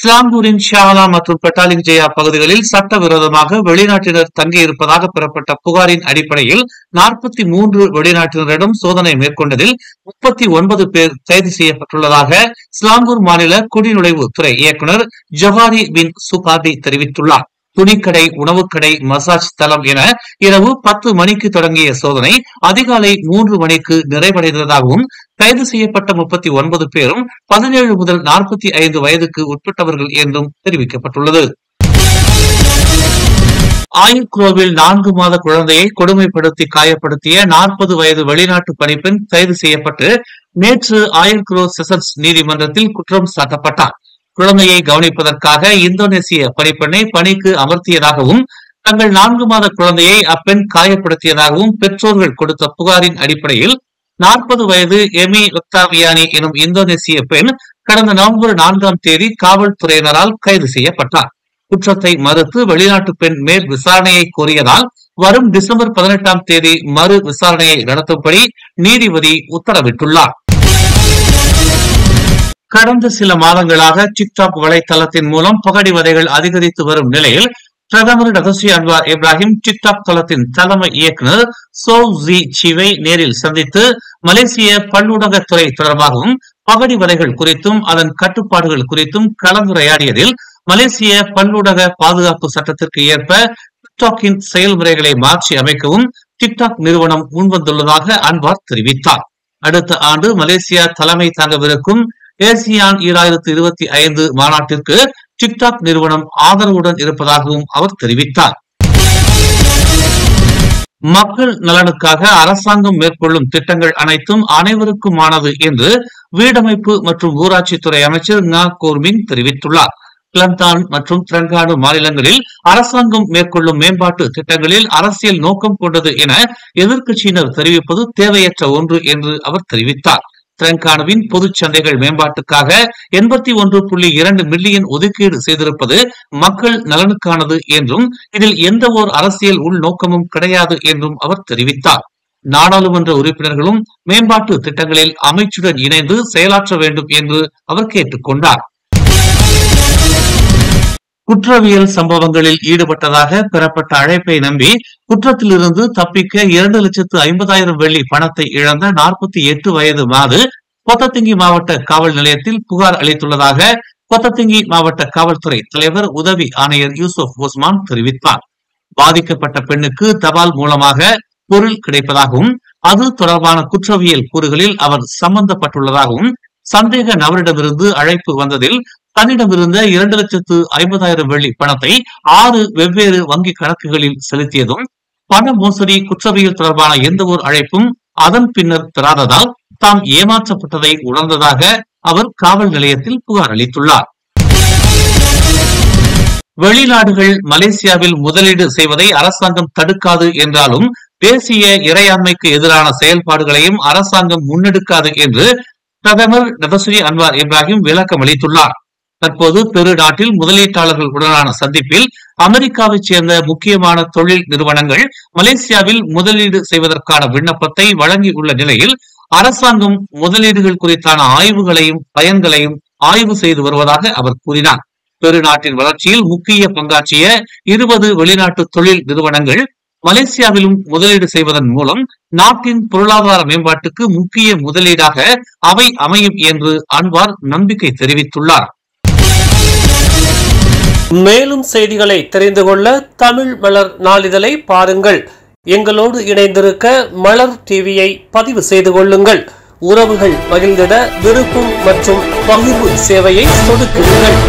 ஸ்லாங்கூரின் ஷாலா மற்றும் Petaling Jaya பகுதிகளில் சட்டவிரோதமாக வெளிநாட்டினர் தங்கியிருப்பதாக பெறப்பட்ட புகாரின் அடிப்படையில் 43 வெளிநாட்டினரிடம் சோதனை மேற்கொண்டதில் 39 பேர் கைது செய்யப்பட்டுள்ளதாக ஸ்லாங்கூர் மாநில குடிநுழைவு துறை இயக்குநர் ஜவாரி பின் சுகாதி தெரிவித்துள்ளார். துணிக்கடை, உணவுக்கடை, மசாஜ் தளம் என இரவு 10 மணிக்கு தொடங்கிய சோதனை அதிகாலை 3 மணிக்கு நிறைவடைந்ததாகவும் கைது செய்யப்பட்ட 39 பேரும் 17 முதல் 45 வயதுக்கு உட்பட்டவர்கள் என்றும் தெரிவிக்கப்பட்டுள்ளது. ஆயில்குரோவில் 4 மாத குழந்தையை கொடுமைப்படுத்தி காயப்படுத்திய 40 வயது வெளிநாட்டு பணிப்பெண் கைது செய்யப்பட்டு நேற்று ஆயில்குரோ செஷன்ஸ் நீதிமன்றத்தில் குற்றம் சாட்டப்பட்டார். குழந்தையை கவனிப்பதற்காக இந்தோனேசிய பணிப்பெண்ணை பணிக்கு அமர்த்தியதாகவும் தங்கள் 4 மாத குழந்தையை அப்பெண் காயப்படுத்தியதாகவும் பெற்றோர்கள் கொடுத்த புகாரின் அடிப்படையில் 40 வயது எமி ஒக்டாவியானி எனும் இந்தோனேசிய பெண் கடந்த நவம்பர் 4ஆம் தேதி காவல்துறையினரால் கைது செய்யப்பட்டார். குற்றத்தை மறுத்து வெளிநாட்டு பெண் மேல் விசாரணையை கோரியதால் வரும் டிசம்பர் 18ஆம் தேதி மறு விசாரணையை நடத்தும்படி நீதிபதி உத்தரவிட்டுள்ளார். கடந்த சில மாதங்களாக டிக்டாக் வலைத்தளத்தின் மூலம் பகடிவதைகள் அதிகரித்து வரும் நிலையில் பிரதமர் டதஸ்ரீ அன்வார் இப்ராஹிம் டிக்டாக் தளத்தின் தலைமை இயக்குநர் சோ ஜி சிவை நேரில் சந்தித்து மலேசிய பல்லூடகத்துறை தொடர்பாகவும் பகடிவதைகள் குறித்தும் அதன் கட்டுப்பாடுகள் குறித்தும் கலந்துரையாடியதில் மலேசிய பல்லூடக பாதுகாப்பு சட்டத்திற்கு ஏற்ப டிக்டாக்கின் செயல்முறைகளை மாற்றி அமைக்கவும் டிக்டாக் நிறுவனம் முன்வந்துள்ளதாக அன்வார் தெரிவித்தார். அடுத்த ஆண்டு மலேசியா தலைமை தாங்கவிருக்கும் ஏசியான் 2025 மாநாட்டிற்கு டிக்டாக் நிறுவனம் ஆதரவுடன் இருப்பதாகவும் அவர் தெரிவித்தார். மக்கள் நலனுக்காக அரசாங்கம் மேற்கொள்ளும் திட்டங்கள் அனைத்தும் அனைவருக்குமானது என்று வீடமைப்பு மற்றும் ஊராட்சித்துறை அமைச்சர் நா கோர்மிங் தெரிவித்துள்ளார். கிளந்தான் மற்றும் திரங்கானு மாநிலங்களில் அரசாங்கம் மேற்கொள்ளும் மேம்பாட்டு திட்டங்களில் அரசியல் நோக்கம் கொண்டது என எதிர்க்கட்சியினர் தெரிவிப்பது தேவையற்ற ஒன்று என்று அவர் தெரிவித்தார். திரங்கானுவின் பொதுச் சந்தைகள் மேம்பாட்டுக்காக 81.2 மில்லியன் ஒதுக்கீடு செய்திருப்பது மக்கள் நலனுக்கானது என்றும் இதில் எந்த ஓர் அரசியல் உள்நோக்கமும் கிடையாது என்றும் அவர் தெரிவித்தார். நாடாளுமன்ற உறுப்பினர்களும் மேம்பாட்டு திட்டங்களில் அமைச்சுடன் இணைந்து செயலாற்ற வேண்டும் என்று அவர் கேட்டுக் கொண்டார். குற்றவியல் சம்பவங்களில் ஈடுபட்டதாக பெறப்பட்ட அழைப்பை நம்பி குற்றத்திலிருந்து தப்பிக்க 2,50,000 வெள்ளி பணத்தை இழந்த 48 வயது மாது கொத்தத்திங்கி மாவட்ட காவல் நிலையத்தில் புகார் அளித்துள்ளதாக கொத்தத்திங்கி மாவட்ட காவல்துறை தலைவர் உதவி ஆணையர் யூசுப் உஸ்மான் தெரிவித்தார். பாதிக்கப்பட்ட பெண்ணுக்கு தபால் மூலமாக பொருள் கிடைப்பதாகவும் அது தொடர்பான குற்றவியல் கூறுகளில் அவர் சம்பந்தப்பட்டுள்ளதாகவும் சந்தேக நபரிடமிருந்து அழைப்பு வந்ததில் தன்னிடமிருந்த 2,50,000 வெள்ளி பணத்தை 6 வெவ்வேறு வங்கி கணக்குகளில் செலுத்தியதும் பண மோசடி குற்றவியல் தொடர்பான எந்த ஒரு அழைப்பும் அதன் பின்னர் பெறாததால் தாம் ஏமாற்றப்பட்டதை உணர்ந்ததாக அவர் காவல் நிலையத்தில் புகார் அளித்துள்ளார். வெளிநாடுகள் மலேசியாவில் முதலீடு செய்வதை அரசாங்கம் தடுக்காது என்றாலும் தேசிய இறையாண்மைக்கு எதிரான செயல்பாடுகளையும் அரசாங்கம் முன்னெடுக்காது என்று பிரதமர் டதஸ்ரீ அன்வார் இப்ராஹிம் விளக்கம் அளித்துள்ளார். தற்போது பெரு நாட்டில் முதலீட்டாளர்கள் உடனான சந்திப்பில் அமெரிக்காவைச் சேர்ந்த முக்கியமான தொழில் நிறுவனங்கள் மலேசியாவில் முதலீடு செய்வதற்கான விண்ணப்பத்தை வழங்கியுள்ள நிலையில் அரசாங்கம் முதலீடுகள் குறித்தான ஆய்வுகளையும் பயன்களையும் ஆய்வு செய்து வருவதாக அவர் கூறினார். பெரு நாட்டின் வளர்ச்சியில் முக்கிய பங்காற்றிய 20 வெளிநாட்டு தொழில் நிறுவனங்கள் மலேசியாவிலும் முதலீடு செய்வதன் மூலம் நாட்டின் பொருளாதார மேம்பாட்டுக்கு முக்கிய முதலீடாக அவை அமையும் என்று அன்வார் நம்பிக்கை தெரிவித்துள்ளார். மேலும் செய்திகளை தெரிந்து கொள்ள தமிழ் மலர் நாளிதழை பாருங்கள். எங்களோடு இணைந்திருக்க மலர் டிவியை பதிவு செய்து கொள்ளுங்கள். உறவுகள் மகிழ்ந்திட விருப்பம் மற்றும் பகிர்வு சேவையை சொடுக்குங்கள்.